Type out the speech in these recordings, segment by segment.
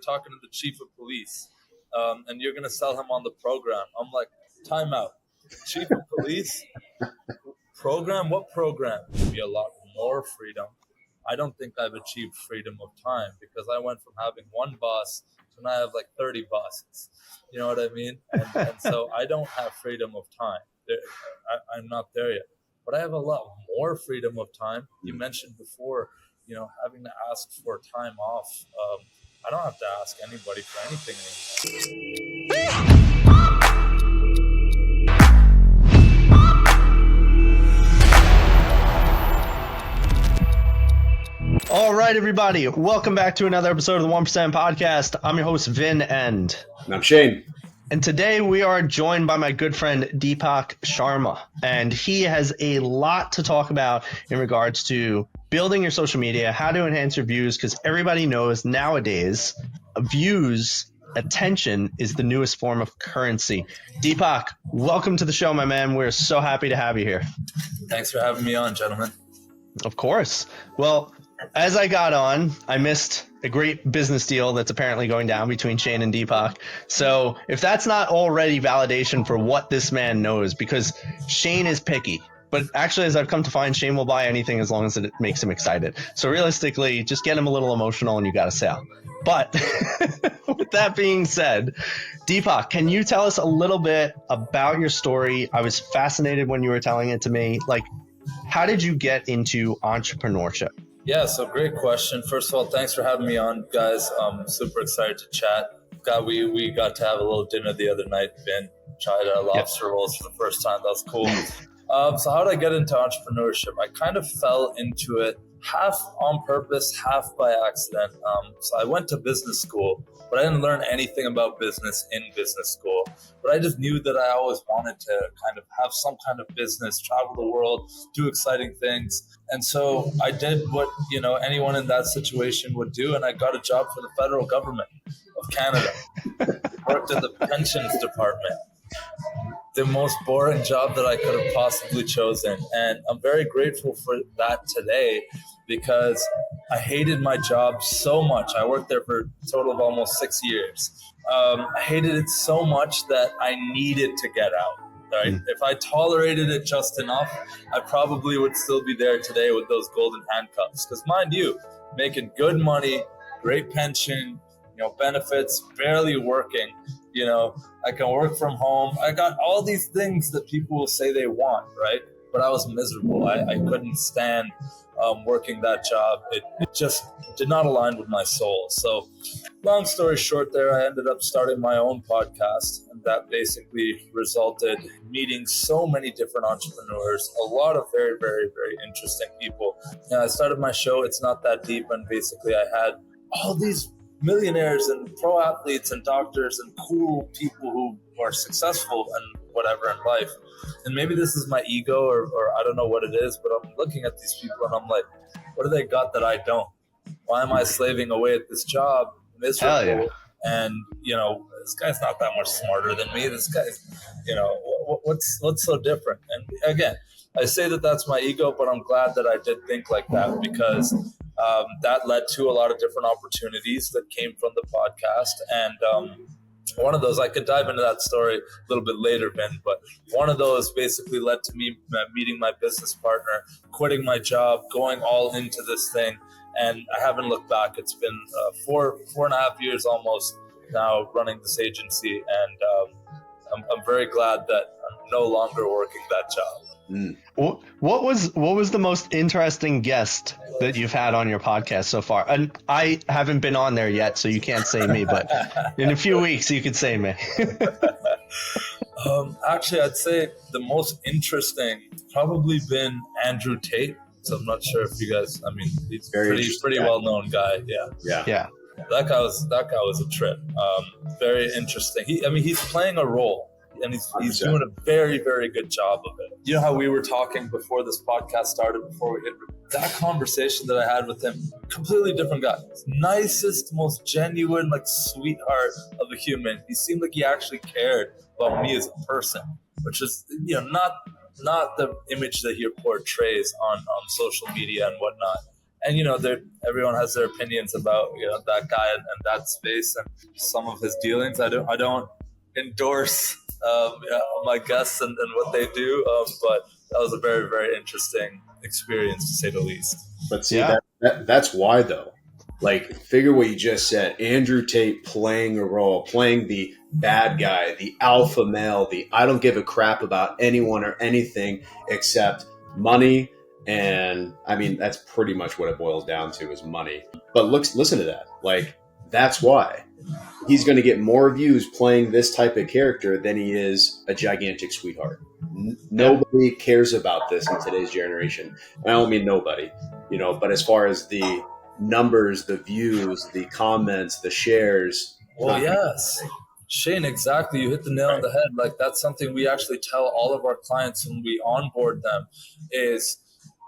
talking to the chief of police, and you're going to sell him on the program. I'm like, time out. Chief of police? Program? What program? Be a lot more freedom. I don't think I've achieved freedom of time because I went from having one boss to now I have like 30 bosses. You know what I mean? And so I don't have freedom of time. I'm not there yet. But I have a lot more freedom of time. You mentioned before, having to ask for time off. I don't have to ask anybody for anything anymore. All right, everybody. Welcome back to another episode of the 1% Podcast. I'm your host, Vin, and I'm Shane. And today we are joined by my good friend, Deepak Sharma. And he has a lot to talk about in regards to building your social media, how to enhance your views, because everybody knows nowadays views, attention is the newest form of currency. Deepak, welcome to the show, my man. We're so happy to have you here. Thanks for having me on, gentlemen. Of course. Well, as I got on, I missed a great business deal that's apparently going down between Shane and Deepak. So if that's not already validation for what this man knows, because Shane is picky, but actually, as I've come to find, Shane will buy anything as long as it makes him excited. So realistically, just get him a little emotional and you got a sale. But with that being said, Deepak, can you tell us a little bit about your story? I was fascinated when you were telling it to me. Like, how did you get into entrepreneurship? Yeah, so great question. First of all, thanks for having me on, guys. I'm super excited to chat. We got to have a little dinner the other night. Ben tried lobster rolls for the first time. That was cool. So how did I get into entrepreneurship? I kind of fell into it half on purpose, half by accident. So I went to business school, but I didn't learn anything about business in business school. But I just knew that I always wanted to kind of have some kind of business, travel the world, do exciting things. And so I did what, anyone in that situation would do. And I got a job for the federal government of Canada. Worked in the pensions department. The most boring job that I could have possibly chosen. And I'm very grateful for that today because I hated my job so much. I worked there for a total of almost 6 years. I hated it so much that I needed to get out. Right? If I tolerated it just enough, I probably would still be there today with those golden handcuffs. Because mind you, making good money, great pension, benefits, barely working, I can work from home. I got all these things that people will say they want, right? But I was miserable. I couldn't stand working that job. It just did not align with my soul. So long story short there, I ended up starting my own podcast. And that basically resulted in meeting so many different entrepreneurs, a lot of very, very, very interesting people. I started my show, It's Not That Deep. And basically I had all these millionaires and pro athletes and doctors and cool people who are successful and whatever in life. And maybe this is my ego or I don't know what it is, but I'm looking at these people and I'm like, what do they got that I don't? Why am I slaving away at this job? Miserable. Hell yeah. And, this guy's not that much smarter than me. This guy's, what's so different? And again, I say that that's my ego, but I'm glad that I did think like that because that led to a lot of different opportunities that came from the podcast. And one of those, I could dive into that story a little bit later, Ben, but one of those basically led to me meeting my business partner, quitting my job, going all into this thing. And I haven't looked back. It's been 4.5 years almost now running this agency. And I'm very glad that I'm no longer working that job. What was the most interesting guest that you've had on your podcast so far? And I haven't been on there yet, so you can't say me, but in a few weeks you could say me. Actually, I'd say the most interesting probably been Andrew Tate. So I'm not sure if you guys, he's pretty well-known guy. Yeah. That guy was a trip. Very interesting. He's playing a role. And he's doing a very, very good job of it. You know how we were talking before this podcast started, before we hit that conversation that I had with him, completely different guy. Nicest, most genuine, sweetheart of a human. He seemed like he actually cared about me as a person, which is, not the image that he portrays on social media and whatnot. And everyone has their opinions about that guy and that space and some of his dealings. I don't endorse my guests and what they do, but that was a very, very interesting experience to say the least. But see, that's why though. Like, figure what you just said. Andrew Tate playing a role, playing the bad guy, the alpha male, the I don't give a crap about anyone or anything except money. And I mean, that's pretty much what it boils down to is money. But listen to that. Like, that's why he's going to get more views playing this type of character than he is a gigantic sweetheart. Nobody cares about this in today's generation. And I don't mean nobody, but as far as the numbers, the views, the comments, the shares. Well, yes, Shane, exactly. You hit the nail on the head. Like, that's something we actually tell all of our clients when we onboard them is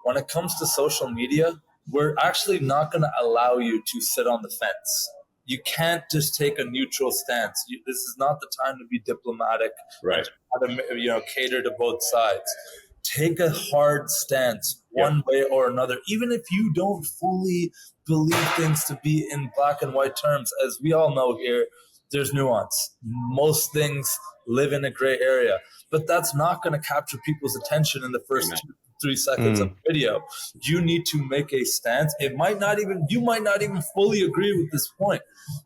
when it comes to social media, we're actually not going to allow you to sit on the fence. You can't just take a neutral stance. This is not the time to be diplomatic. Right. To cater to both sides. Take a hard stance one way or another, even if you don't fully believe things to be in black and white terms. As we all know here, there's nuance. Most things live in a gray area, but that's not going to capture people's attention in the first 2-3 seconds of the video. You need to make a stance. You might not even fully agree with this point,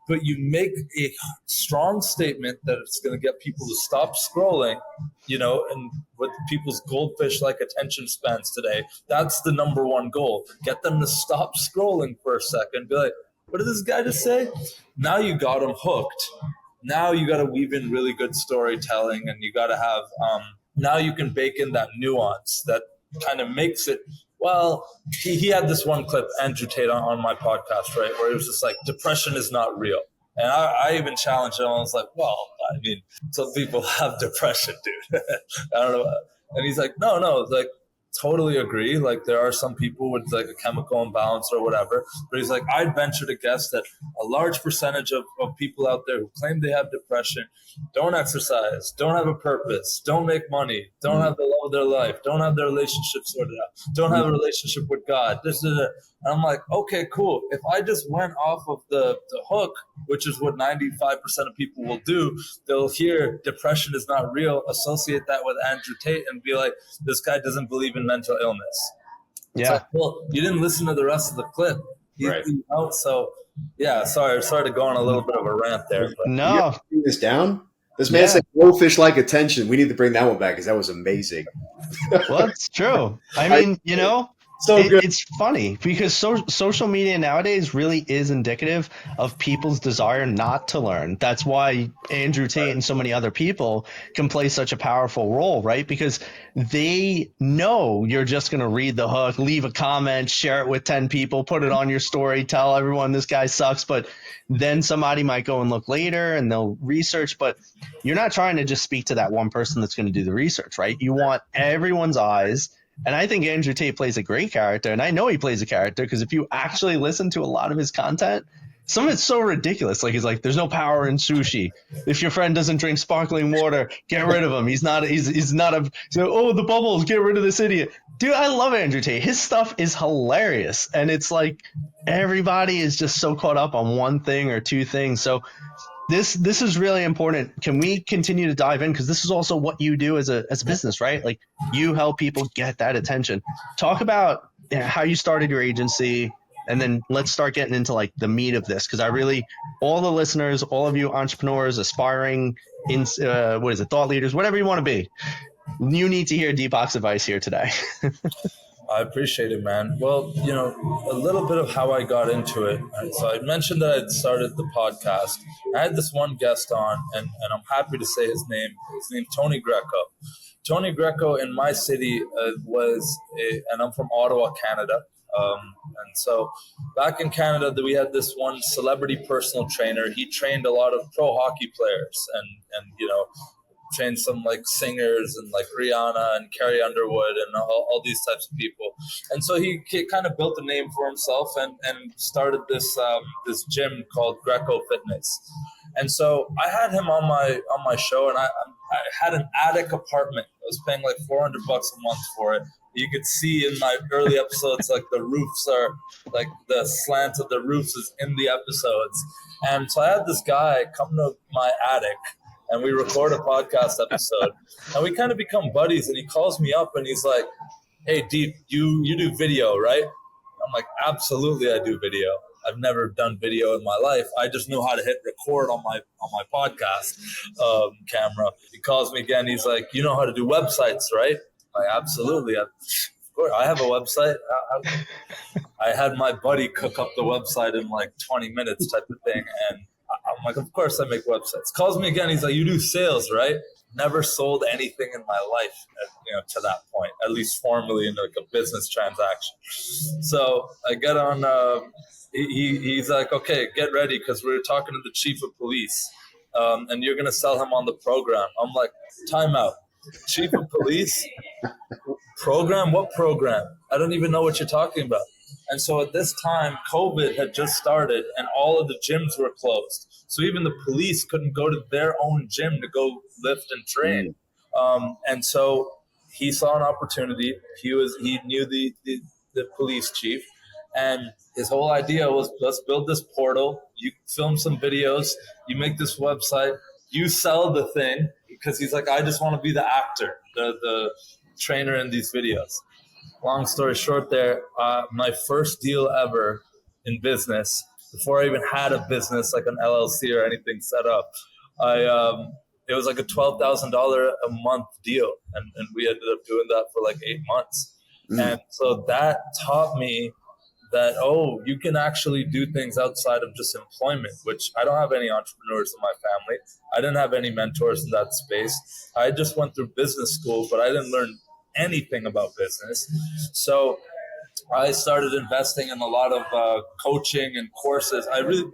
but you make a strong statement that it's going to get people to stop scrolling, and with people's goldfish-like attention spans today, that's the number one goal. Get them to stop scrolling for a second. Be like, what did this guy just say? Now you got them hooked. Now you got to weave in really good storytelling, and you got to have now you can bake in that nuance that kind of makes it. Well, he had this one clip, Andrew Tate, on my podcast, right, where it was just like, depression is not real. And I even challenged him. I was like, well, I mean, some people have depression, dude. I don't know. And he's like, no, like, totally agree. Like, there are some people with like a chemical imbalance or whatever. But he's like, I'd venture to guess that a large percentage of people out there who claim they have depression don't exercise, don't have a purpose, don't make money, don't have the love of their life, don't have their relationship sorted out, don't have a relationship with God. And I'm like, okay, cool. If I just went off of the hook, which is what 95% of people will do, they'll hear depression is not real, associate that with Andrew Tate, and be like, this guy doesn't believe in mental illness. It's like, well, you didn't listen to the rest of the clip. Right. So, yeah, sorry to go on a little bit of a rant there. But. No. Bring this down? This man said goldfish-like attention. We need to bring that one back because that was amazing. Well, it's true. I mean, good. It's funny because social media nowadays really is indicative of people's desire not to learn. That's why Andrew Tate and so many other people can play such a powerful role, right? Because they know you're just going to read the hook, leave a comment, share it with 10 people, put it on your story, tell everyone this guy sucks. But then somebody might go and look later and they'll research. But you're not trying to just speak to that one person that's going to do the research, right? You want everyone's eyes. And I think Andrew Tate plays a great character, and I know he plays a character because if you actually listen to a lot of his content, some of it's so ridiculous. Like, he's like, there's no power in sushi. If your friend doesn't drink sparkling water, get rid of him. He's not the bubbles, get rid of this idiot. Dude, I love Andrew Tate. His stuff is hilarious. And it's like everybody is just so caught up on one thing or two things. So this is really important. Can we continue to dive in? Because this is also what you do as a business, right? Like, you help people get that attention. Talk about how you started your agency, and then let's start getting into like the meat of this. Because all the listeners, all of you entrepreneurs, aspiring thought leaders, whatever you want to be, you need to hear Deepak's advice here today. I appreciate it, man. Well, a little bit of how I got into it. Right? So I mentioned that I'd started the podcast. I had this one guest on, and I'm happy to say his name. His name's Tony Greco. Tony Greco in my city and I'm from Ottawa, Canada. And so back in Canada, we had this one celebrity personal trainer. He trained a lot of pro hockey players and trained some like singers and like Rihanna and Carrie Underwood and all these types of people. And so he kind of built a name for himself and started this gym called Greco Fitness. And so I had him on my show, and I had an attic apartment. I was paying like $400 a month for it. You could see in my early episodes, like the roofs are, like the slant of the roofs is in the episodes. And so I had this guy come to my attic and we record a podcast episode and we kind of become buddies, and he calls me up and he's like, "Hey, Deep, you do video, right?" I'm like, "Absolutely, I do video. I've never done video in my life. I just know how to hit record on my podcast camera." He calls me again. He's like, "You know how to do websites, right?" I'm like, "Absolutely. Of course, I have a website." I had my buddy cook up the website in like 20 minutes type of thing. And I'm like, "Of course I make websites." Calls me again. He's like, "You do sales, right?" Never sold anything in my life, to that point, at least formally in like a business transaction. So I get on, he's like, "Okay, get ready, because we're talking to the chief of police, and you're going to sell him on the program." I'm like, "Time out. Chief of police? Program? What program? I don't even know what you're talking about." And so at this time, COVID had just started and all of the gyms were closed. So even the police couldn't go to their own gym to go lift and train. And so he saw an opportunity. He knew the police chief, and his whole idea was, let's build this portal. You film some videos, you make this website, you sell the thing, because he's like, "I just want to be the actor, the trainer in these videos." Long story short there, my first deal ever in business, before I even had a business like an LLC or anything set up, it was like a $12,000 a month deal. And we ended up doing that for like 8 months. And so that taught me that, you can actually do things outside of just employment, which I don't have any entrepreneurs in my family. I didn't have any mentors in that space. I just went through business school, but I didn't learn anything about business. So I started investing in a lot of coaching and courses. I really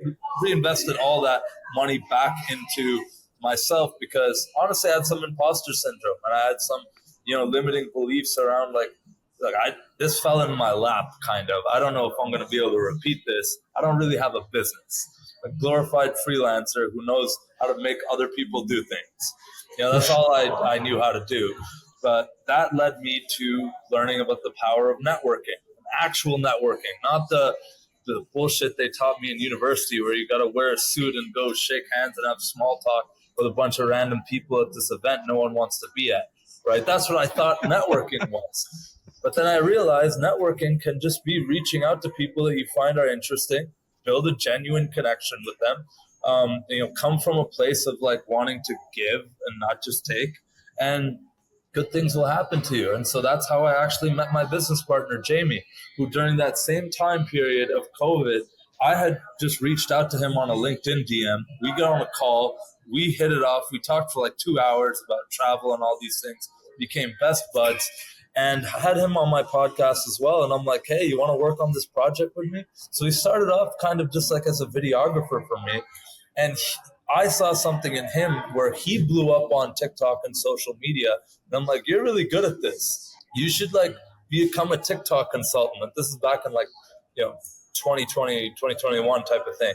reinvested all that money back into myself, because honestly I had some imposter syndrome and I had some, limiting beliefs around this fell in my lap, kind of. I don't know if I'm going to be able to repeat this. I don't really have a business. A glorified freelancer who knows how to make other people do things. That's all I knew how to do. But that led me to learning about the power of networking, actual networking, not the bullshit they taught me in university where you got to wear a suit and go shake hands and have small talk with a bunch of random people at this event no one wants to be at, right? That's what I thought networking was. But then I realized networking can just be reaching out to people that you find are interesting, build a genuine connection with them, come from a place of like wanting to give and not just take, and good things will happen to you. And so that's how I actually met my business partner, Jamie, who during that same time period of COVID, I had just reached out to him on a LinkedIn DM. We got on a call, we hit it off. We talked for like 2 hours about travel and all these things, became best buds, and had him on my podcast as well. And I'm like, "Hey, you want to work on this project with me?" So he started off kind of just like as a videographer for me. And I saw something in him where he blew up on TikTok and social media. And I'm like, "You're really good at this. You should like become a TikTok consultant." This is back in like, 2020, 2021 type of thing.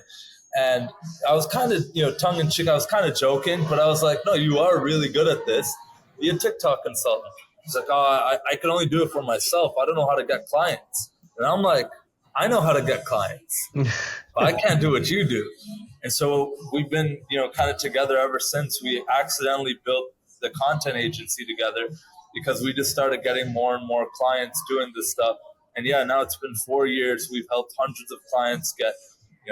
And I was kind of, tongue in cheek, I was kind of joking, but I was like, "No, you are really good at this. Be a TikTok consultant." He's like, I can only do it for myself. I don't know how to get clients." And I'm like, "I know how to get clients. But I can't do what you do." And so we've been, kind of together ever since. We accidentally built the content agency together because we just started getting more and more clients doing this stuff. And yeah, now it's been 4 years. We've helped hundreds of clients get,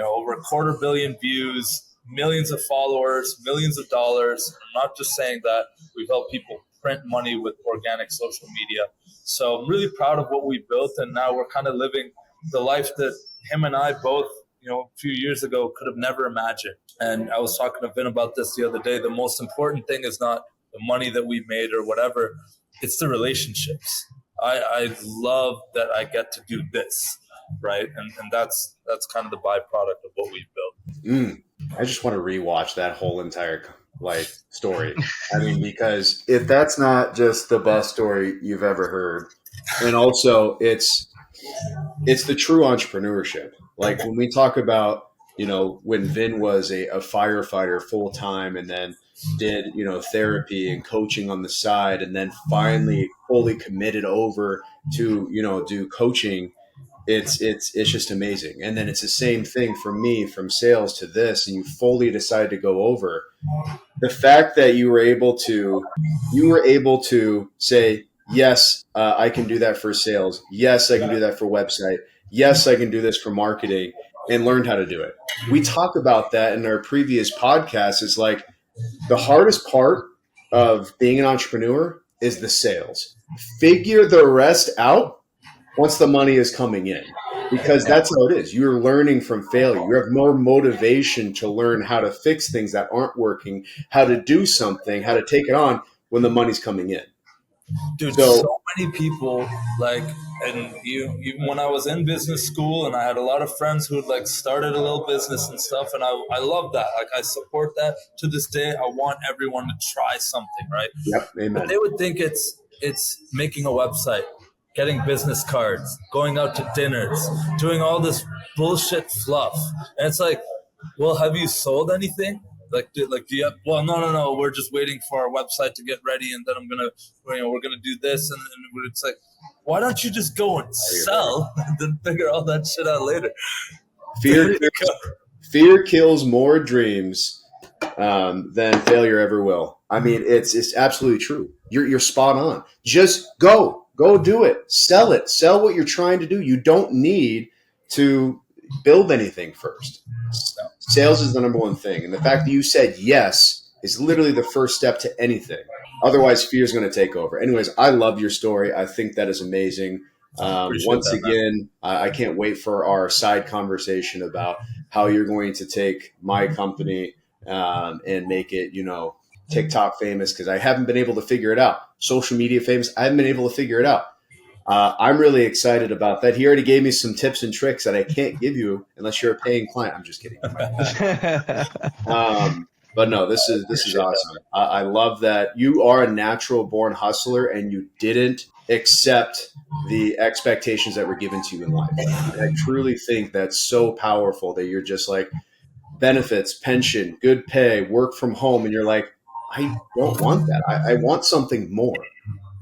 over 250 million views, millions of followers, millions of dollars. I'm not just saying that. We've helped people print money with organic social media. So I'm really proud of what we built. And now we're kind of living the life that him and I both, a few years ago could have never imagined. And I was talking to Vin about this the other day. The most important thing is not the money that we made or whatever. It's the relationships. I love that I get to do this, right? And that's kind of the byproduct of what we've built. I just want to rewatch that whole entire story. I mean, because if that's not just the best story you've ever heard, and also it's the true entrepreneurship. Like when we talk about when Vin was a firefighter full time and then did, therapy and coaching on the side, and then finally fully committed over to, do coaching. It's just amazing. And then it's the same thing for me, from sales to this, and you fully decided to go over. The fact that you were able to say, yes, I can do that for sales. Yes, I can do that for website. Yes, I can do this for marketing, and learned how to do it. We talk about that in our previous podcast. It's like the hardest part of being an entrepreneur is the sales. Figure the rest out once the money is coming in, because that's how it is. You're learning from failure. You have more motivation to learn how to fix things that aren't working, how to do something, how to take it on when the money's coming in. Dude, so many people, like, and even when I was in business school, and I had a lot of friends who like started a little business and stuff, and I love that. Like, I support that to this day. I want everyone to try something, right? Yep, amen. But they would think it's making a website, getting business cards, going out to dinners, doing all this bullshit fluff, and it's like, well, have you sold anything? Like, do you have, well, no. We're just waiting for our website to get ready, and then we're gonna do this, and it's like, why don't you just go and sell, and then figure all that shit out later? Fear kills more dreams than failure ever will. I mean, it's absolutely true. You're spot on. Just go do it. Sell what you're trying to do. You don't need to build anything first. Sales is the number one thing. And the fact that you said yes is literally the first step to anything. Otherwise, fear is going to take over. Anyways, I love your story. I think that is amazing. Once again, I can't wait for our side conversation about how you're going to take my company and make it, TikTok famous, because I haven't been able to figure it out. Social media famous, I haven't been able to figure it out. I'm really excited about that. He already gave me some tips and tricks that I can't give you unless you're a paying client. I'm just kidding. But no, this is awesome. I love that you are a natural born hustler and you didn't accept the expectations that were given to you in life. I truly think that's so powerful that you're just like, benefits, pension, good pay, work from home, and you're like, I don't want that. I want something more.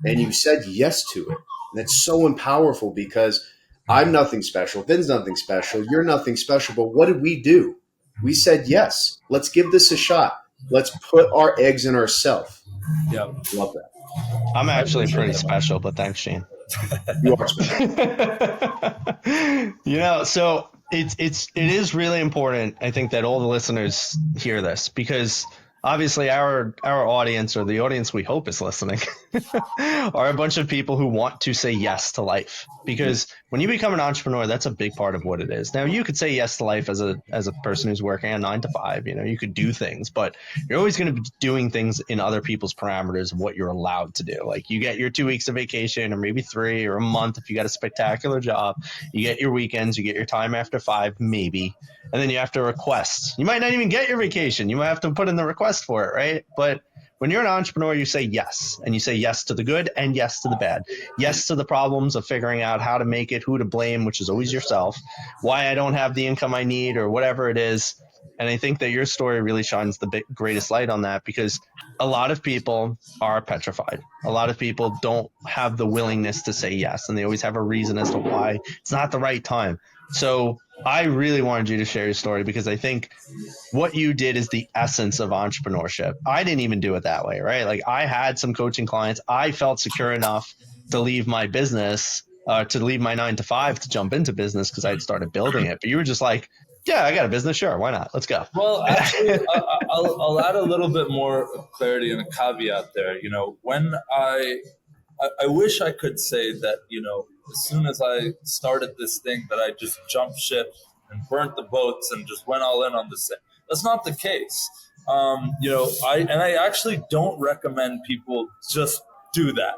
And you said yes to it. And it's so powerful, because I'm nothing special. Vin's nothing special. You're nothing special. But what did we do? We said yes. Let's give this a shot. Let's put our eggs in ourselves. Yeah, love that. I'm actually pretty special, but thanks, Shane. You are special. So it is really important, I think, that all the listeners hear this, because obviously our audience, or the audience we hope is listening, are a bunch of people who want to say yes to life. Because when you become an entrepreneur, that's a big part of what it is. Now, you could say yes to life as a person who's working a 9 to 5. You could do things, but you're always going to be doing things in other people's parameters of what you're allowed to do. Like, you get your 2 weeks of vacation, or maybe 3, or a month if you got a spectacular job. You get your weekends, you get your time after 5, maybe. And then you have to request. You might not even get your vacation. You might have to put in the request for it, right? But when you're an entrepreneur, you say yes, and you say yes to the good and yes to the bad. Yes to the problems of figuring out how to make it, who to blame, which is always yourself, why I don't have the income I need, or whatever it is. And I think that your story really shines the greatest light on that, because a lot of people are petrified. A lot of people don't have the willingness to say yes, and they always have a reason as to why it's not the right time. So I really wanted you to share your story, because I think what you did is the essence of entrepreneurship. I didn't even do it that way, right? Like, I had some coaching clients. I felt secure enough to leave my business, to leave my 9 to 5 to jump into business, because I had started building it. But you were just like, yeah, I got a business. Sure. Why not? Let's go. Well, actually, I'll add a little bit more clarity and a caveat there. When I wish I could say that, as soon as I started this thing, that I just jumped ship and burnt the boats and just went all in on this thing. That's not the case. I actually don't recommend people just do that.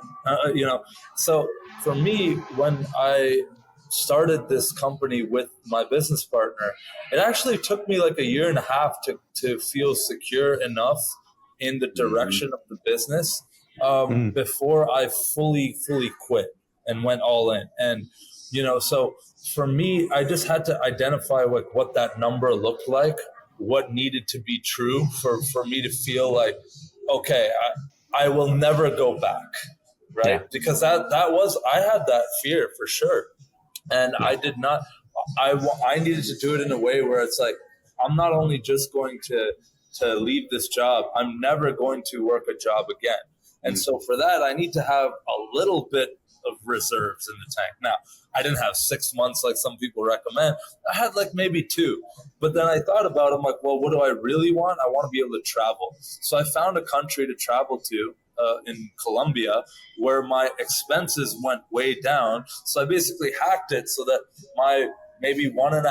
So for me, when I started this company with my business partner, it actually took me like a year and a half to feel secure enough in the direction of the business before I fully quit and went all in. And So for me, I just had to identify like what that number looked like, what needed to be true for me to feel like, okay, I will never go back, right? Yeah. Because I had that fear for sure. And Yeah. I did not, I needed to do it in a way where it's like, I'm not only just going to leave this job, I'm never going to work a job again. And so for that, I need to have a little bit of reserves in the tank. Now, I didn't have 6 months like some people recommend. I had like maybe 2. But then I thought about it. I'm like, well, what do I really want? I want to be able to travel. So I found a country to travel to in Colombia where my expenses went way down. So I basically hacked it so that my maybe 1.5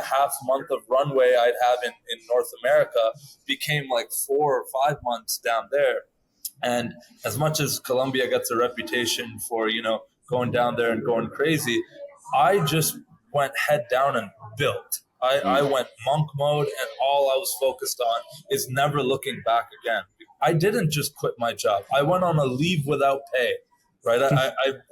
month of runway I'd have in North America became like 4 or 5 months down there. And as much as Colombia gets a reputation for, going down there and going crazy, I just went head down and built. I went monk mode, and all I was focused on is never looking back again. I didn't just quit my job. I went on a leave without pay, right?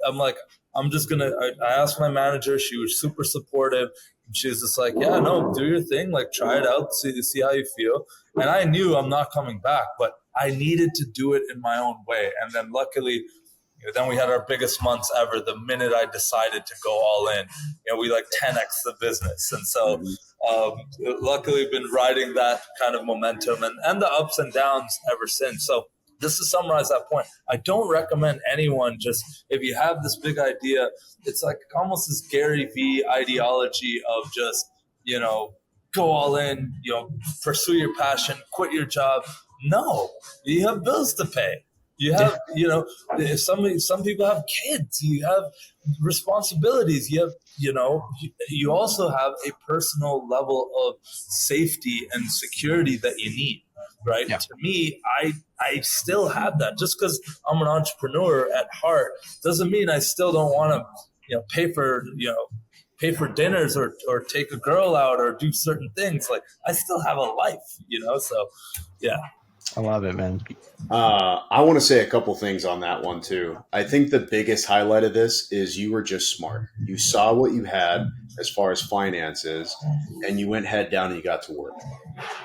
I'm like, I'm just going to, I asked my manager, she was super supportive. She was just like, yeah, no, do your thing. Like, try it out, see how you feel. And I knew I'm not coming back, but I needed to do it in my own way. And then luckily, then we had our biggest months ever the minute I decided to go all in. We like 10x the business. And so luckily been riding that kind of momentum and the ups and downs ever since. So just to summarize that point, I don't recommend anyone just, if you have this big idea, it's like almost this Gary V ideology of just, go all in, pursue your passion, quit your job. No, you have bills to pay. You have, if some people have kids, you have responsibilities, you have, you also have a personal level of safety and security that you need, right? Yeah. To me, I still have that. Just because I'm an entrepreneur at heart doesn't mean I still don't want to, pay for dinners or take a girl out or do certain things. Like I still have a life, so yeah. I love it, man. I want to say a couple things on that one too. I think the biggest highlight of this is you were just smart. You saw what you had as far as finances, and you went head down and you got to work.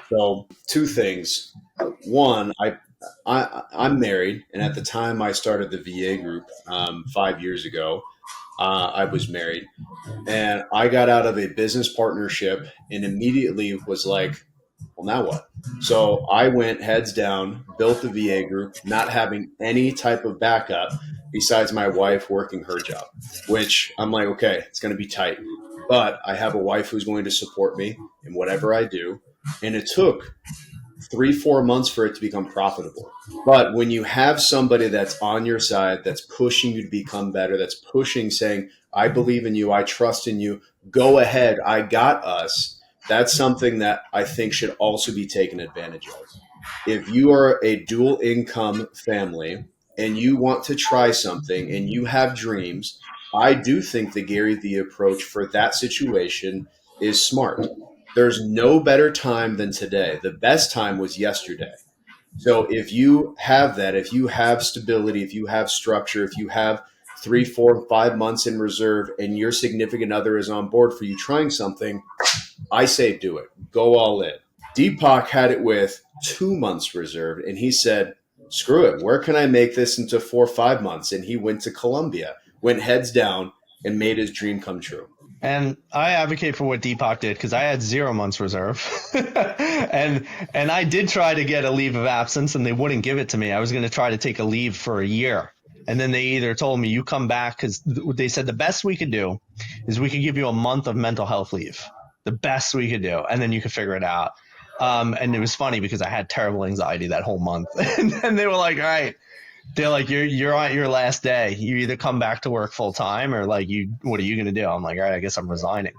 So 2 things. One, I'm married, and at the time I started the VA group 5 years ago. I was married, and I got out of a business partnership and immediately was like, well, now what? So I went heads down, built the VA group, not having any type of backup besides my wife working her job, which I'm like, okay, it's going to be tight. But I have a wife who's going to support me in whatever I do. And it took 3-4 months for it to become profitable. But when you have somebody that's on your side, that's pushing you to become better, that's pushing, saying, I believe in you, I trust in you, go ahead, I got us. That's something that I think should also be taken advantage of. If you are a dual income family and you want to try something and you have dreams, I do think the Gary Vee approach for that situation is smart. There's no better time than today. The best time was yesterday. So if you have that, if you have stability, if you have structure, if you have 3, 4, 5 months in reserve and your significant other is on board for you trying something, I say do it. Go all in. Deepak had it with 2 months reserved, and he said, screw it. Where can I make this into 4 or 5 months? And he went to Colombia, went heads down, and made his dream come true. And I advocate for what Deepak did because I had 0 months reserve, and I did try to get a leave of absence, and they wouldn't give it to me. I was going to try to take a leave for a year, and then they either told me you come back because they said the best we could do is we could give you a month of mental health leave, the best we could do, and then you could figure it out. And it was funny because I had terrible anxiety that whole month, and they were like, all right. They're like, you're on your last day. You either come back to work full time or like what are you going to do? I'm like, all right, I guess I'm resigning.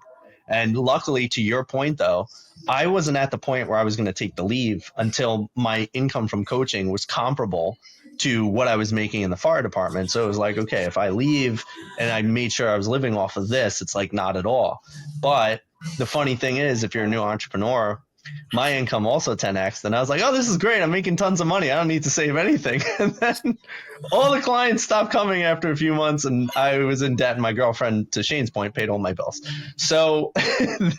And luckily, to your point, though, I wasn't at the point where I was going to take the leave until my income from coaching was comparable to what I was making in the fire department. So it was like, okay, if I leave and I made sure I was living off of this, it's like not at all. But the funny thing is, if you're a new entrepreneur, my income also 10x. And I was like, oh, this is great. I'm making tons of money. I don't need to save anything. And then all the clients stopped coming after a few months, and I was in debt. And my girlfriend, to Shane's point, paid all my bills. So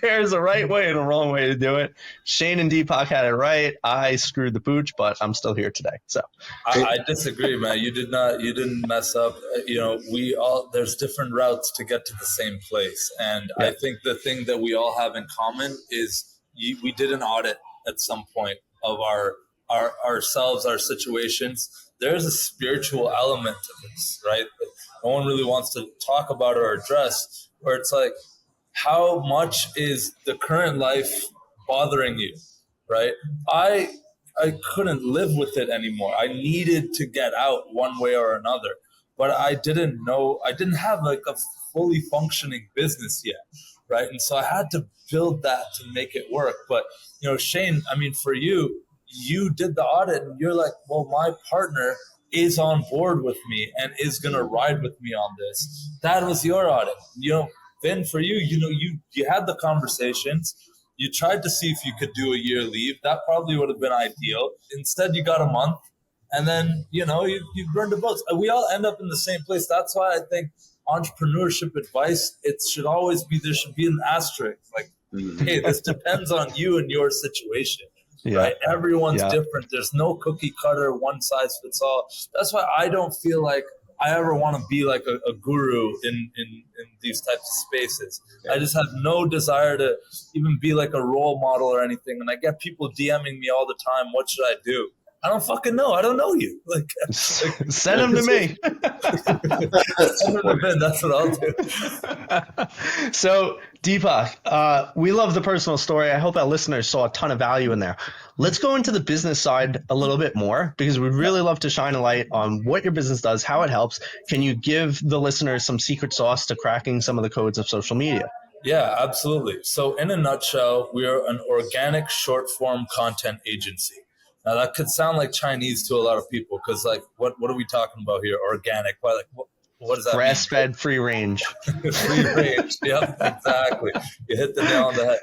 there's a right way and a wrong way to do it. Shane and Deepak had it right. I screwed the pooch, but I'm still here today. So I disagree, man. You didn't mess up. There's different routes to get to the same place. And I think the thing that we all have in common is we did an audit at some point of ourselves, our situations. There's a spiritual element to this, right? That no one really wants to talk about or address, where it's like, how much is the current life bothering you, right? I couldn't live with it anymore. I needed to get out one way or another, but I didn't have like a fully functioning business yet, right? And so I had to build that to make it work. But, Shane, I mean, for you did the audit and you're like, well, my partner is on board with me and is going to ride with me on this. That was your audit. Then for you, you had the conversations. You tried to see if you could do a year leave. That probably would have been ideal. Instead, you got a month, and then you burned the boats. We all end up in the same place. That's why I think entrepreneurship advice, there should be an asterisk. Like, hey, this depends on you and your situation. Yeah. Right? Everyone's different. There's no cookie cutter, one size fits all. That's why I don't feel like I ever want to be like a guru in these types of spaces. I just have no desire to even be like a role model or anything. And I get people DMing me all the time, what should I do? I don't fucking know. I don't know you. Send them to me. Send them to Ben. That's what I'll do. So, Deepak, we love the personal story. I hope our listeners saw a ton of value in there. Let's go into the business side a little bit more, because we'd really love to shine a light on what your business does, how it helps. Can you give the listeners some secret sauce to cracking some of the codes of social media? Yeah, absolutely. So in a nutshell, we are an organic short form content agency. Now that could sound like Chinese to a lot of people, because what are we talking about here? Organic? Why, what does that mean? Grass-fed, free range. Free range. Yep, exactly. You hit the nail on the head.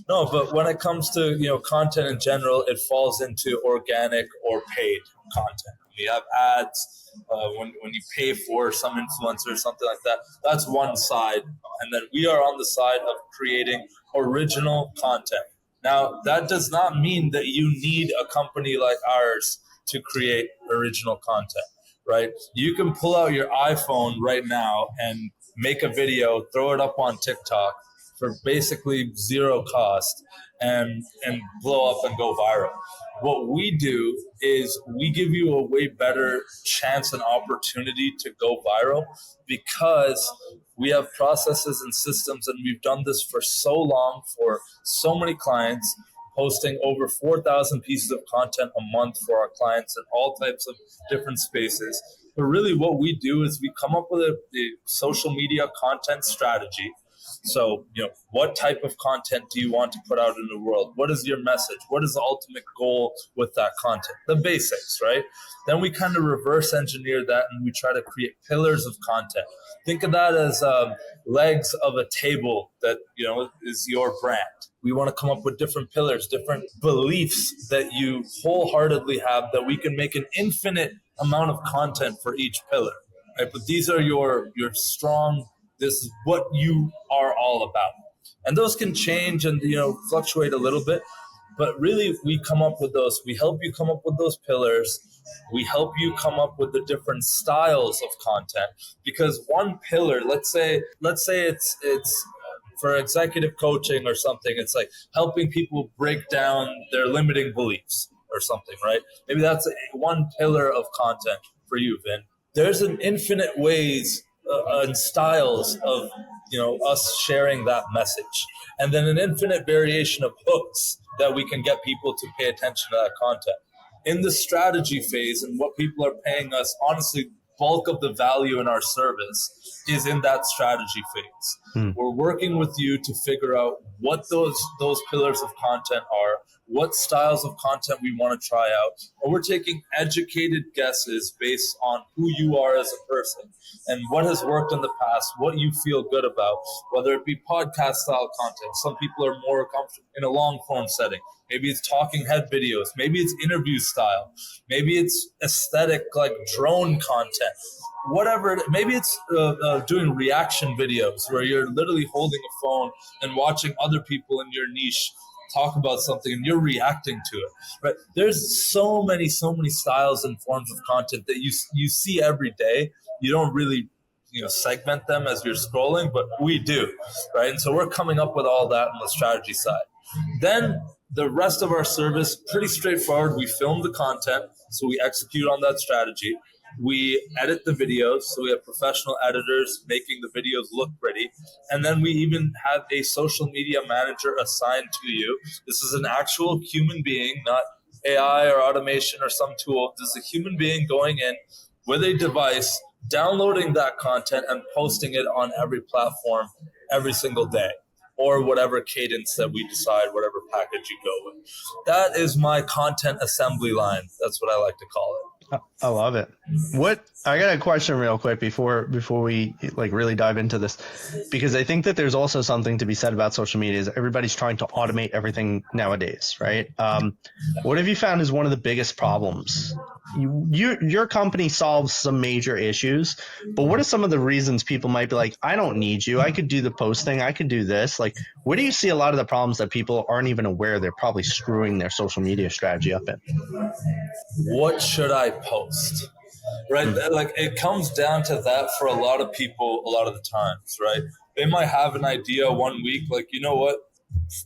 No, but when it comes to content in general, it falls into organic or paid content. You have ads. When you pay for some influencer or something like that, that's one side. And then we are on the side of creating original content. Now, that does not mean that you need a company like ours to create original content, right? You can pull out your iPhone right now and make a video, throw it up on TikTok for basically zero cost and blow up and go viral. What we do is we give you a way better chance and opportunity to go viral, because we have processes and systems, and we've done this for so long for so many clients, posting over 4,000 pieces of content a month for our clients in all types of different spaces. But really what we do is we come up with a social media content strategy. So, what type of content do you want to put out in the world? What is your message? What is the ultimate goal with that content? The basics, right? Then we kind of reverse engineer that, and we try to create pillars of content. Think of that as legs of a table that, is your brand. We want to come up with different pillars, different beliefs that you wholeheartedly have, that we can make an infinite amount of content for each pillar, right? But these are your strong. This is what you are all about. And those can change and, fluctuate a little bit. But really, we come up with those. We help you come up with those pillars. We help you come up with the different styles of content. Because one pillar, let's say it's for executive coaching or something, it's like helping people break down their limiting beliefs or something, right? Maybe that's one pillar of content for you, Vin. There's an infinite ways and styles of us sharing that message, and then an infinite variation of hooks that we can get people to pay attention to that content. In the strategy phase, and what people are paying us, honestly, bulk of the value in our service is in that strategy phase. We're working with you to figure out what those pillars of content are, what styles of content we want to try out, or we're taking educated guesses based on who you are as a person and what has worked in the past, what you feel good about, whether it be podcast style content. Some people are more comfortable in a long form setting. Maybe it's talking head videos. Maybe it's interview style. Maybe it's aesthetic, like drone content. Whatever. Maybe it's doing reaction videos where you're literally holding a phone and watching other people in your niche talk about something and you're reacting to it. Right? There's so many styles and forms of content that you see every day. You don't really segment them as you're scrolling, but we do, right? And so we're coming up with all that on the strategy side. Then the rest of our service, pretty straightforward. We film the content, so we execute on that strategy. We edit the videos, so we have professional editors making the videos look pretty. And then we even have a social media manager assigned to you. This is an actual human being, not AI or automation or some tool. This is a human being going in with a device, downloading that content and posting it on every platform every single day, or whatever cadence that we decide, whatever package you go with. That is my content assembly line. That's what I like to call it. I love it. I got a question real quick before we really dive into this, because I think that there's also something to be said about social media. Is everybody's trying to automate everything nowadays, right? What have you found is one of the biggest problems? Your company solves some major issues, but what are some of the reasons people might be like, I don't need you. I could do the posting. I could do this. Like, where do you see a lot of the problems that people aren't even aware they're probably screwing their social media strategy up in? What should I post? Right? Like, it comes down to that for a lot of people a lot of the times, right? They might have an idea one week, like, you know what?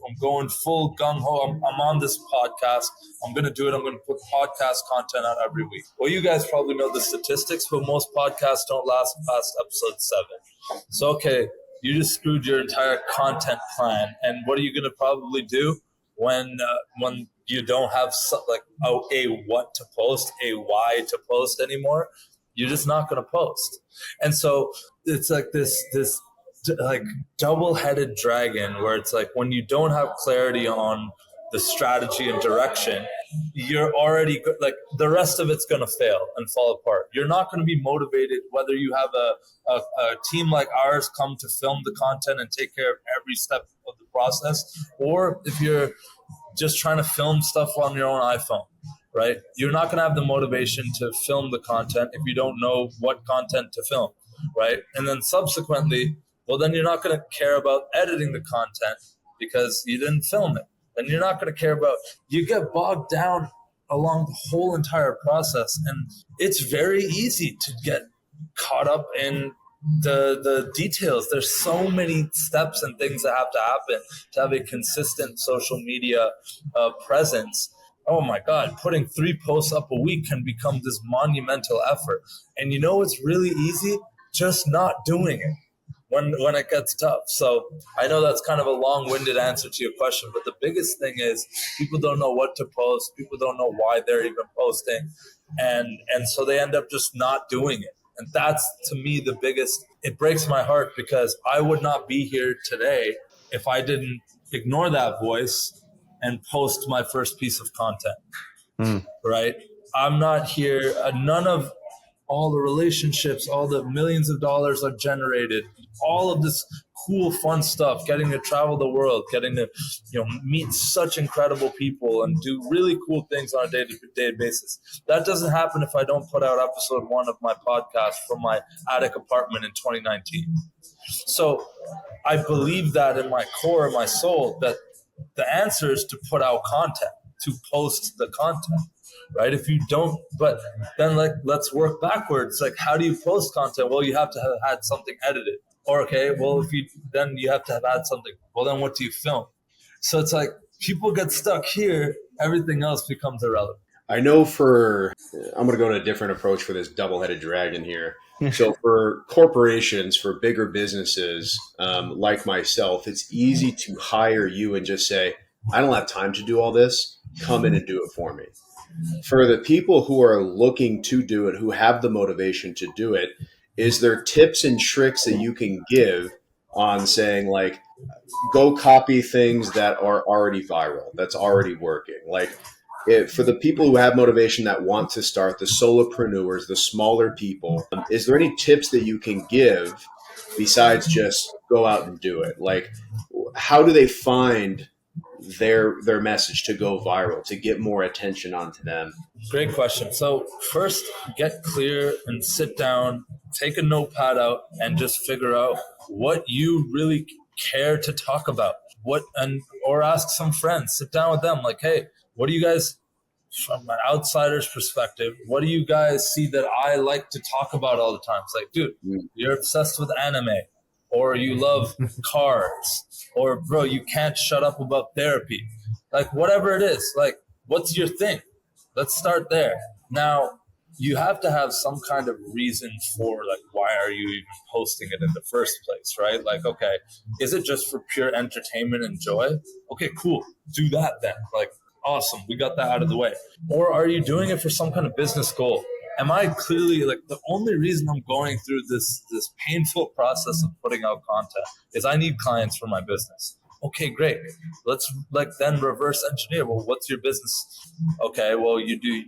I'm going full gung-ho. I'm on this podcast. I'm going to do it. I'm going to put podcast content out every week. Well, you guys probably know the statistics, but most podcasts don't last past episode 7. So, okay, you just screwed your entire content plan. And what are you going to probably do when you don't have a what to post, a why to post anymore? You're just not going to post. And so it's like this like double-headed dragon, where it's like when you don't have clarity on the strategy and direction, you're already like the rest of it's going to fail and fall apart. You're not going to be motivated whether you have a team like ours come to film the content and take care of every step of the process, or if you're just trying to film stuff on your own iPhone, right? You're not going to have the motivation to film the content if you don't know what content to film, right? And then subsequently, well, then you're not going to care about editing the content because you didn't film it. Then you're not going to care about, you get bogged down along the whole entire process. And it's very easy to get caught up in the details. There's so many steps and things that have to happen to have a consistent social media presence. Oh my God, putting 3 posts up a week can become this monumental effort. And you know what's really easy? Just not doing it when it gets tough. So I know that's kind of a long-winded answer to your question, but the biggest thing is people don't know what to post. People don't know why they're even posting. And so they end up just not doing it. And that's, to me, the biggest. It breaks my heart because I would not be here today if I didn't ignore that voice and post my first piece of content, right? I'm not here. None of all the relationships, all the millions of dollars I've generated, all of this cool, fun stuff, getting to travel the world, getting to meet such incredible people and do really cool things on a day-to-day basis. That doesn't happen if I don't put out episode 1 of my podcast from my attic apartment in 2019. So I believe that in my core, my soul, that the answer is to put out content, to post the content. Right? If you don't, but then let's work backwards. Like, how do you post content? Well, you have to have had something edited. Or, okay, well, then you have to have had something. Well, then what do you film? So it's like people get stuck here. Everything else becomes irrelevant. I know I'm going to go to a different approach for this double-headed dragon here. So for corporations, for bigger businesses like myself, it's easy to hire you and just say, I don't have time to do all this. Come in and do it for me. For the people who are looking to do it, who have the motivation to do it, is there tips and tricks that you can give on saying like, go copy things that are already viral, that's already working. Like for the people who have motivation that want to start, the solopreneurs, the smaller people, is there any tips that you can give besides just go out and do it? Like, how do they find their message to go viral, to get more attention onto them? Great question. So first, get clear and sit down, take a notepad out, and just figure out what you really care to talk about. Or ask some friends. Sit down with them. Like, hey, what do you guys, from an outsider's perspective, what do you guys see that I like to talk about all the time? It's like, dude, you're obsessed with anime, or you love cars, or bro, you can't shut up about therapy. Like, whatever it is, like, what's your thing? Let's start there. Now, you have to have some kind of reason for, like, why are you even posting it in the first place, right? Like, okay, is it just for pure entertainment and joy? Okay, cool. Do that then. Like, awesome. We got that out of the way. Or are you doing it for some kind of business goal? Am I clearly, like, the only reason I'm going through this painful process of putting out content is I need clients for my business. Okay, great. Let's then reverse engineer. Well, what's your business? Okay, well, you do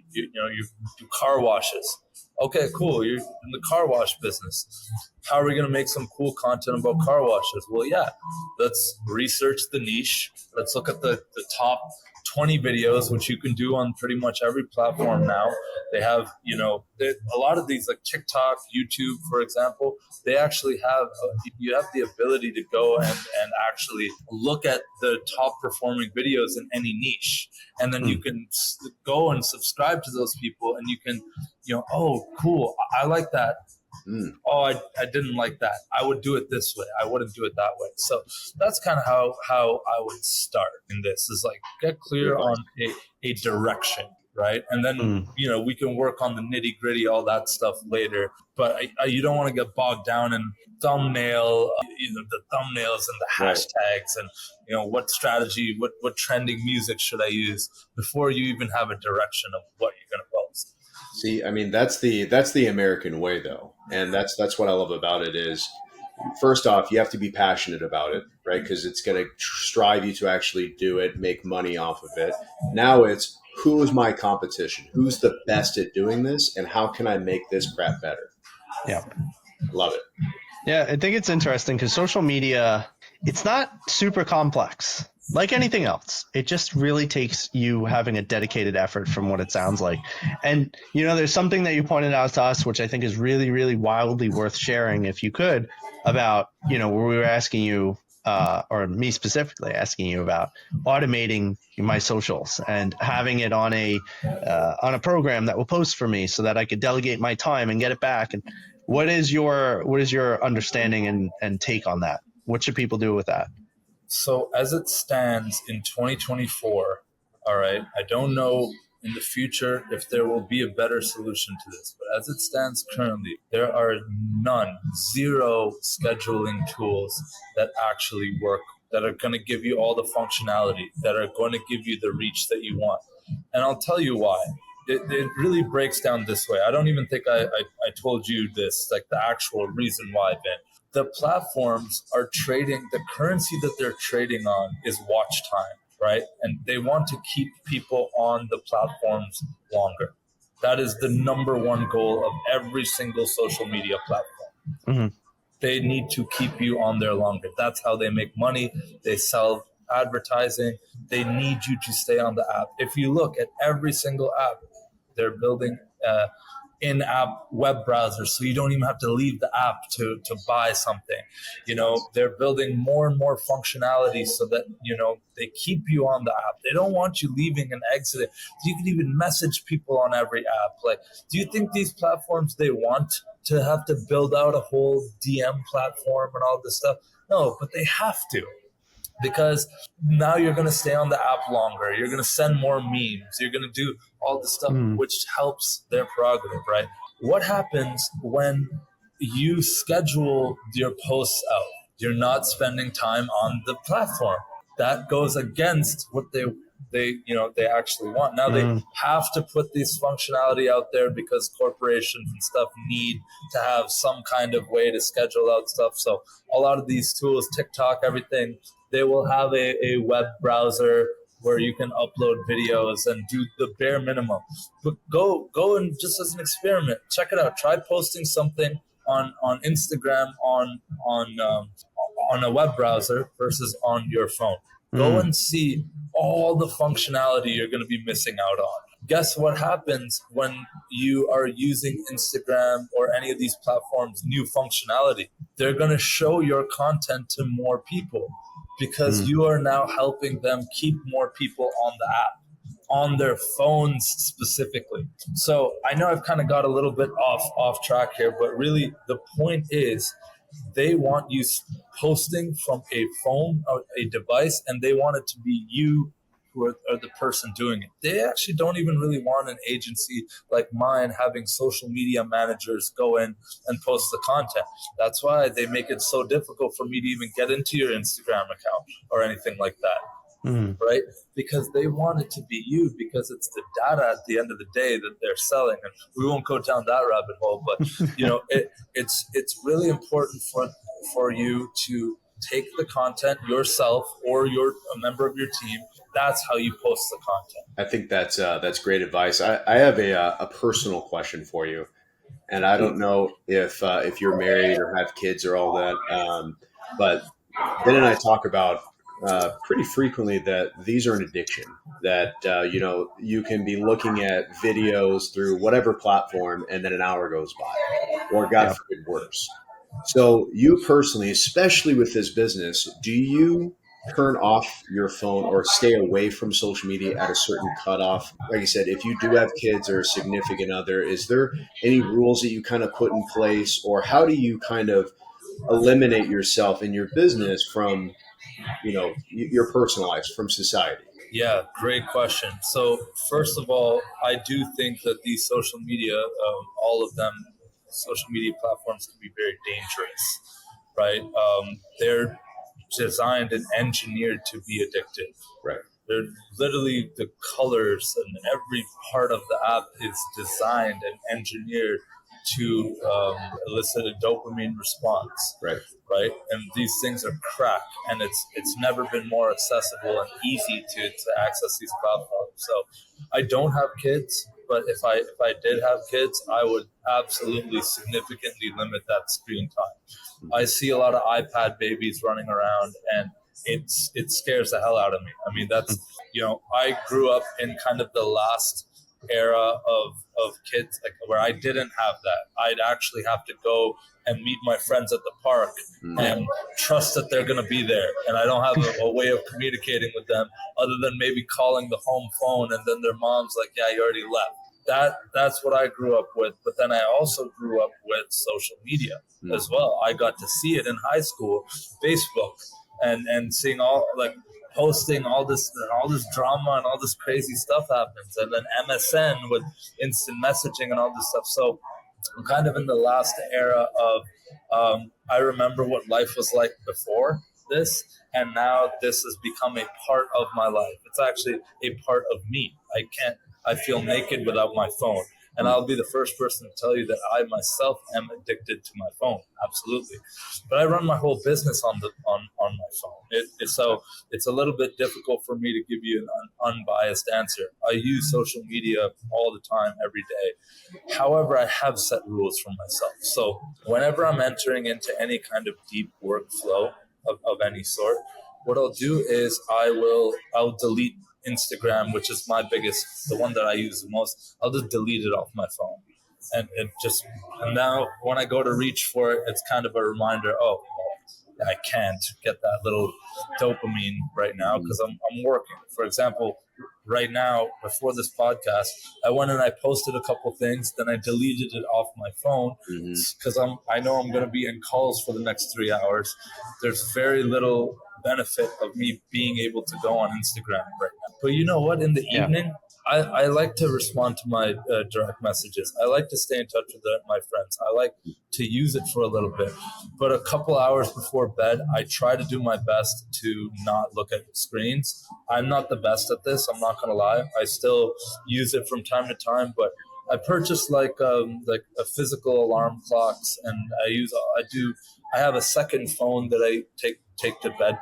car washes. Okay, cool. You're in the car wash business. How are we going to make some cool content about car washes? Well, yeah, let's research the niche. Let's look at the top 20 videos, which you can do on pretty much every platform now. They have, a lot of these, like TikTok, YouTube, for example, they actually have, you have the ability to go and actually look at the top performing videos in any niche. And then you can go and subscribe to those people and you can, oh, cool, I like that. Oh, I didn't like that. I would do it this way. I wouldn't do it that way. So that's kind of how I would start in this, is like, get clear on a direction, right? And then, we can work on the nitty gritty, all that stuff later. But you don't want to get bogged down in the thumbnails and the hashtags and, what strategy, what trending music should I use before you even have a direction of what you're going to post. See, I mean, that's the American way, though. And that's what I love about it is, first off, you have to be passionate about it, right? Because it's going to strive you to actually do it, make money off of it. Now it's, who is my competition? Who's the best at doing this? And how can I make this crap better? Yeah. Love it. Yeah, I think it's interesting because social media, it's not super complex. Like anything else, it just really takes you having a dedicated effort from what it sounds like. And, there's something that you pointed out to us, which I think is really, really wildly worth sharing, if you could, about, where we were asking you, or me specifically asking you about automating my socials and having it on a program that will post for me so that I could delegate my time and get it back. And what is your understanding and take on that? What should people do with that? So as it stands in 2024, all right, I don't know in the future if there will be a better solution to this, but as it stands currently, there are zero scheduling tools that actually work, that are going to give you all the functionality, that are going to give you the reach that you want. And I'll tell you why. It really breaks down this way. I don't even think I told you this, like the actual reason why, Ben. The platforms are trading, the currency that they're trading on is watch time, right? And they want to keep people on the platforms longer. That is the number one goal of every single social media platform. Mm-hmm. They need to keep you on there longer. That's how they make money. They sell advertising. They need you to stay on the app. If you look at every single app, they're building in-app web browsers, so you don't even have to leave the app to buy something. They're building more and more functionality so that they keep you on the app. They don't want you leaving and exiting. You can even message people on every app. Like, do you think these platforms, they want to have to build out a whole DM platform and all this stuff? No, but they have to. Because now you're going to stay on the app longer. You're going to send more memes. You're going to do all the stuff which helps their prerogative, right? What happens when you schedule your posts out? You're not spending time on the platform. That goes against what they they actually want. Now they have to put this functionality out there because corporations and stuff need to have some kind of way to schedule out stuff. So a lot of these tools, TikTok, everything, they will have a web browser where you can upload videos and do the bare minimum. But go and just as an experiment, check it out. Try posting something on Instagram on a web browser versus on your phone. Go and see all the functionality you're going to be missing out on. Guess what happens when you are using Instagram or any of these platforms' new functionality? They're going to show your content to more people because you are now helping them keep more people on the app, on their phones specifically. So I know I've kind of got a little bit off track here, but really the point is they want you posting from a phone or a device, and they want it to be you who are the person doing it. They actually don't even really want an agency like mine having social media managers go in and post the content. That's why they make it so difficult for me to even get into your Instagram account or anything like that. Right? Because they want it to be you, because it's the data at the end of the day that they're selling. And we won't go down that rabbit hole, but it's really important for you to take the content yourself or you're a member of your team. That's how you post the content. I think that's great advice. I have a personal question for you, and I don't know if you're married or have kids or all that, but Ben and I talk about pretty frequently that these are an addiction, that you can be looking at videos through whatever platform and then an hour goes by, or God forbid worse. So you personally, especially with this business, do you turn off your phone or stay away from social media at a certain cutoff? Like I said, if you do have kids or a significant other, is there any rules that you kind of put in place, or how do you kind of eliminate yourself in your business from your personal life, from society? Yeah, great question. So first of all, I do think that these social media, all of them, social media platforms can be very dangerous, right? They're designed and engineered to be addictive. Right. They're literally, the colors and every part of the app is designed and engineered to elicit a dopamine response. Right. And these things are crack, and it's never been more accessible and easy to access these platforms. So I don't have kids, but if I did have kids, I would absolutely significantly limit that screen time. I see a lot of iPad babies running around, and it scares the hell out of me. I mean, that's, I grew up in kind of the last era of kids, like, where I didn't have that. I'd actually have to go and meet my friends at the park and trust that they're going to be there. And I don't have a way of communicating with them other than maybe calling the home phone, and then their mom's like, yeah, you already left. That's what I grew up with. But then I also grew up with social media as well. I got to see it in high school, Facebook, and seeing all, like, posting all this drama and all this crazy stuff happens, and then MSN with instant messaging and all this stuff. So I'm kind of in the last era of I remember what life was like before this, and now this has become a part of my life. It's actually a part of me. I feel naked without my phone. And I'll be the first person to tell you that I myself am addicted to my phone. Absolutely. But I run my whole business on my phone. So it's a little bit difficult for me to give you an unbiased answer. I use social media all the time, every day. However, I have set rules for myself. So whenever I'm entering into any kind of deep workflow of any sort, what I'll do is I'll delete Instagram, which is my biggest, the one that I use the most. I'll just delete it off my phone. And now when I go to reach for it, it's kind of a reminder, I can't get that little dopamine right now because I'm working. For example, right now, before this podcast, I went and I posted a couple things, then I deleted it off my phone because I know I'm going to be in calls for the next 3 hours. There's very little benefit of me being able to go on Instagram right now. But you know what? In the evening, I like to respond to my direct messages. I like to stay in touch with my friends. I like to use it for a little bit. But a couple hours before bed, I try to do my best to not look at screens. I'm not the best at this. I'm not going to lie. I still use it from time to time, but I purchased like a physical alarm clocks, and I have a second phone that I take to bed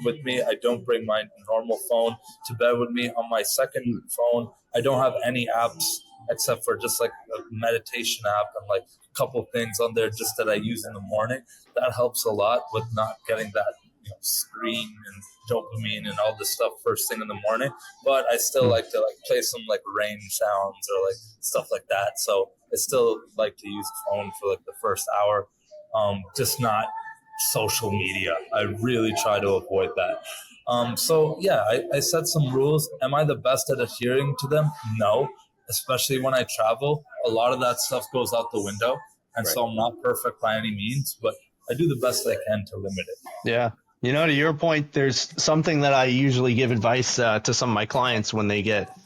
with me. I don't bring my normal phone to bed with me. On my second phone, I don't have any apps except for just like a meditation app and like a couple things on there just that I use in the morning. That helps a lot with not getting that screen and dopamine and all this stuff first thing in the morning. But I still like to like play some like rain sounds or like stuff like that. So I still like to use the phone for like the first hour. Just not social media. I really try to avoid that. So yeah, I set some rules. Am I the best at adhering to them? No, especially when I travel. A lot of that stuff goes out the window. And so I'm not perfect by any means, but I do the best I can to limit it. Yeah. To your point, there's something that I usually give advice to some of my clients when they get,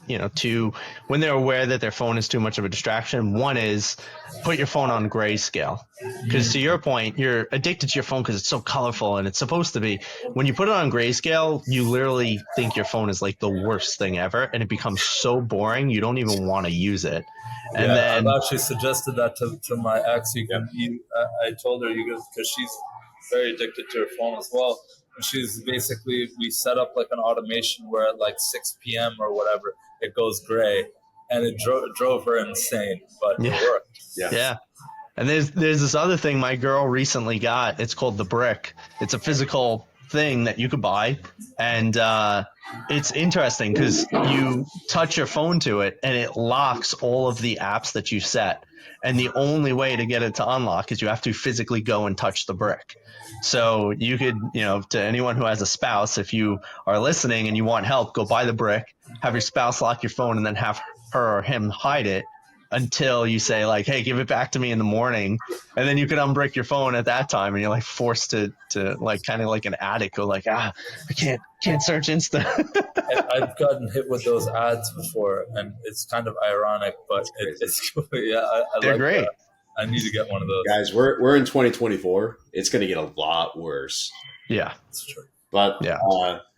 when they're aware that their phone is too much of a distraction. One is put your phone on grayscale. Because to your point, you're addicted to your phone because it's so colorful and it's supposed to be. When you put it on grayscale, you literally think your phone is like the worst thing ever, and it becomes so boring you don't even want to use it. And then I've actually suggested that to my ex. I told her because she's very addicted to her phone as well. And we set up like an automation where at like 6 p.m. or whatever, it goes gray, and it drove her insane, but it worked. Yeah. And there's this other thing my girl recently got. It's called the Brick. It's a physical thing that you could buy, and it's interesting because you touch your phone to it and it locks all of the apps that you set, and the only way to get it to unlock is you have to physically go and touch the brick. So you could, to anyone who has a spouse, if you are listening and you want help, go buy the brick, have your spouse lock your phone, and then have her or him hide it until you say like, hey, give it back to me in the morning. And then you can unbrick your phone at that time, and you're like forced to like kind of like an addict, go like, I can't search Insta. I've gotten hit with those ads before, and it's kind of ironic, but it's yeah, They're like great. that. I need to get one of those. Guys, we're in 2024. It's going to get a lot worse. Yeah, it's true. But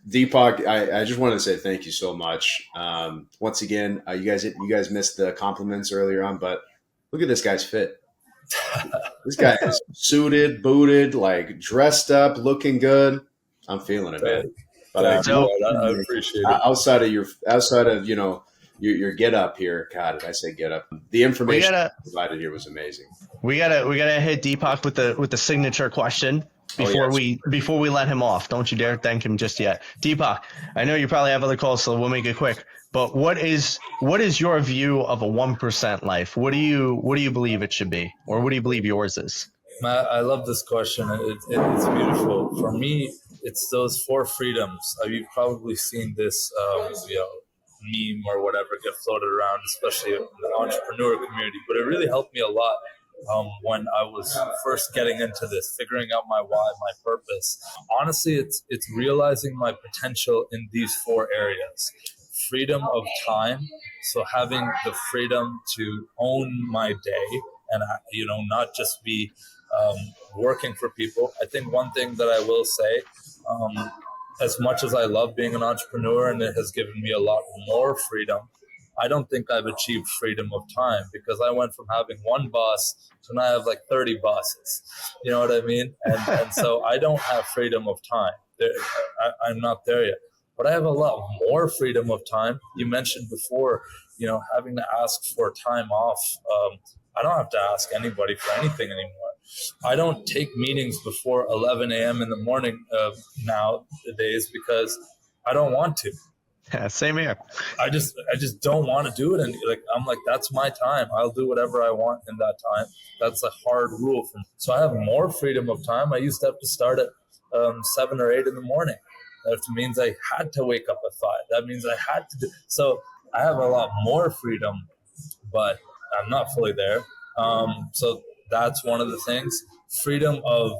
Deepak, I just wanted to say thank you so much. Once again, you guys missed the compliments earlier on, but look at this guy's fit. This guy is suited, booted, like dressed up, looking good. I'm feeling it, man. But I appreciate it. Outside of your get up here, God, did I say get up? The information provided here was amazing. We gotta hit Deepak with the signature question before we let him off. Don't you dare thank him just yet. Deepak, I know you probably have other calls, so we'll make it quick. But what is your view of a 1% life? What do you believe it should be, or what do you believe yours is? Matt, I love this question. It's beautiful. For me, it's those 4 freedoms. You've probably seen this, meme or whatever get floated around, especially in the entrepreneur community. But it really helped me a lot when I was first getting into this, figuring out my why, my purpose. Honestly, it's realizing my potential in these 4 areas. Freedom of time, so having the freedom to own my day and not just be working for people. I think one thing that I will say, as much as I love being an entrepreneur and it has given me a lot more freedom, I don't think I've achieved freedom of time, because I went from having one boss to now I have like 30 bosses. You know what I mean? And so I don't have freedom of time. I'm not there yet. But I have a lot more freedom of time. You mentioned before, having to ask for time off. I don't have to ask anybody for anything anymore. I don't take meetings before 11 a.m. in the morning nowadays because I don't want to. Yeah, same here. I just don't want to do it. And I'm like, that's my time. I'll do whatever I want in that time. That's a hard rule for me. So I have more freedom of time. I used to have to start at 7 or 8 in the morning. That means I had to wake up at 5. That means I had to do. So I have a lot more freedom, but I'm not fully there. So that's one of the things. Freedom of,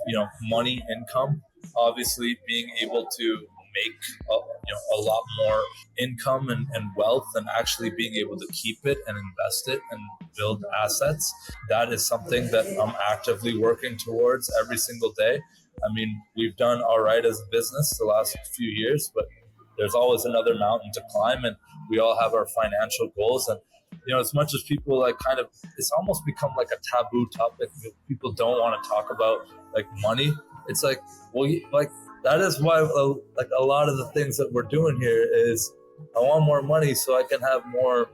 money, income, obviously being able to make a lot more income and wealth, and actually being able to keep it and invest it and build assets, that is something that I'm actively working towards every single day. I mean, we've done all right as a business the last few years, but there's always another mountain to climb, and we all have our financial goals. And as much as people like kind of, it's almost become like a taboo topic. People don't want to talk about like money. It's like, well, like that is why like a lot of the things that we're doing here is I want more money so I can have more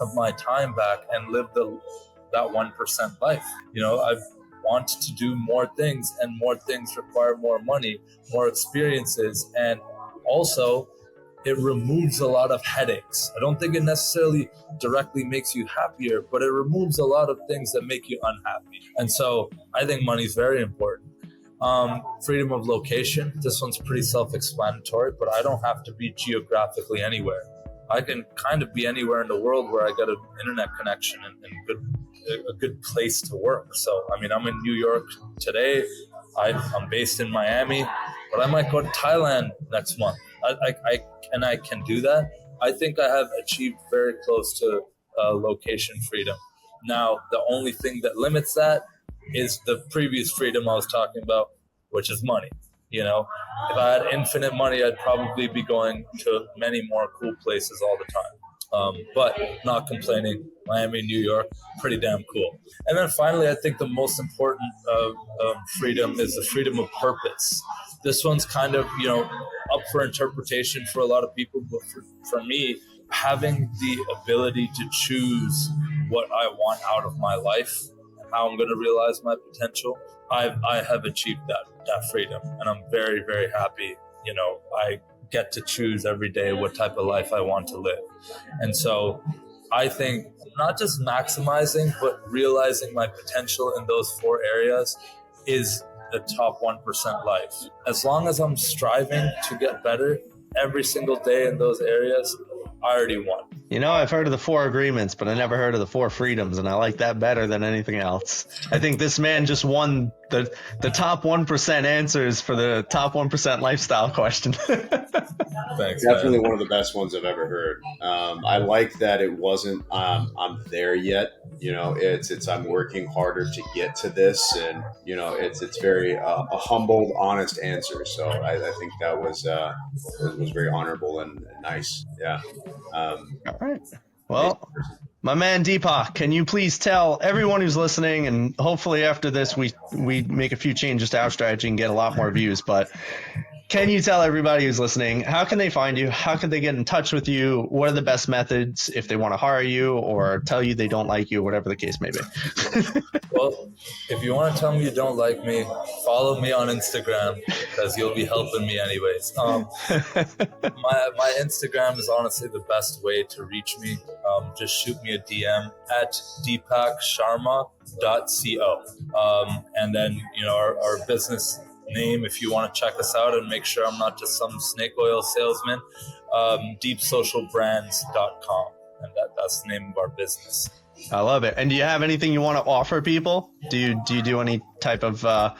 of my time back and live that 1% life. I want to do more things, and more things require more money, more experiences, and also it removes a lot of headaches. I don't think it necessarily directly makes you happier, but it removes a lot of things that make you unhappy. And so I think money is very important. Freedom of location. This one's pretty self-explanatory, but I don't have to be geographically anywhere. I can kind of be anywhere in the world where I got an internet connection and a good place to work. So, I mean, I'm in New York today. I'm based in Miami, but I might go to Thailand next month. I can do that. I think I have achieved very close to location freedom. Now, the only thing that limits that is the previous freedom I was talking about, which is money. If I had infinite money, I'd probably be going to many more cool places all the time. But not complaining. Miami, New York, pretty damn cool. And then finally, I think the most important freedom is the freedom of purpose. This one's kind of, up for interpretation for a lot of people, but for me, having the ability to choose what I want out of my life, how I'm going to realize my potential, I have achieved that freedom, and I'm very, very happy. I get to choose every day what type of life I want to live. And so I think not just maximizing, but realizing my potential in those 4 areas is the top 1% life. As long as I'm striving to get better every single day in those areas, I already won. I've heard of the 4 agreements, but I never heard of the 4 freedoms, and I like that better than anything else. I think this man just won the top 1% answers for the top 1% lifestyle question. Thanks, definitely man. one of the best ones I've ever heard. I like that it wasn't I'm there yet. It's I'm working harder to get to this, and it's very a humbled, honest answer. So I think that was very honorable and nice. Yeah. All right. Well, my man Deepak, can you please tell everyone who's listening, and hopefully after this we make a few changes to our strategy and get a lot more views, but can you tell everybody who's listening, how can they find you? How can they get in touch with you? What are the best methods if they want to hire you or tell you they don't like you, whatever the case may be? Well, if you want to tell me you don't like me, follow me on Instagram, because you'll be helping me anyways. My Instagram is honestly the best way to reach me. Just shoot me a DM at deepaksharma.co. And then, our business name, if you want to check us out and make sure I'm not just some snake oil salesman, deepsocialbrands.com. And that's the name of our business. I love it. And do you have anything you want to offer people? Do you do any type of a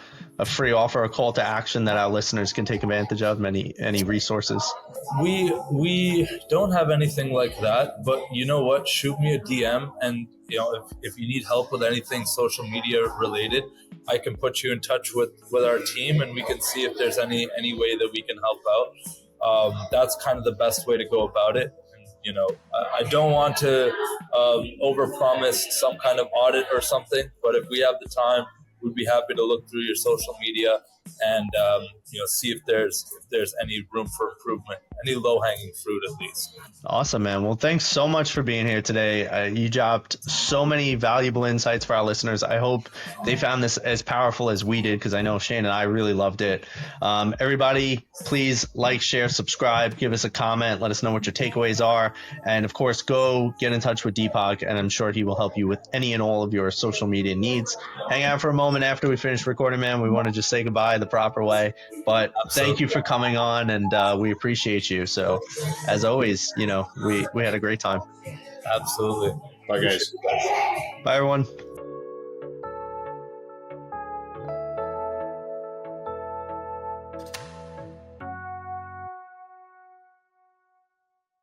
free offer, a call to action that our listeners can take advantage of? Any resources? We don't have anything like that, but you know what? Shoot me a DM, and if you need help with anything social media related, I can put you in touch with our team, and we can see if there's any way that we can help out. That's kind of the best way to go about it. I don't want to overpromise some kind of audit or something, but if we have the time, we'd be happy to look through your social media and see if there's any room for improvement, any low-hanging fruit at least. Awesome, man. Well, thanks so much for being here today. You dropped so many valuable insights for our listeners. I hope they found this as powerful as we did, because I know Shane and I really loved it. Everybody, please like, share, subscribe, give us a comment, let us know what your takeaways are, and of course, go get in touch with Deepak, and I'm sure he will help you with any and all of your social media needs. Hang out for a moment after we finish recording, man. We want to just say goodbye the proper way, but thank you for coming on, and we appreciate you. So as always, we had a great time. Absolutely. Bye, guys. Bye, everyone.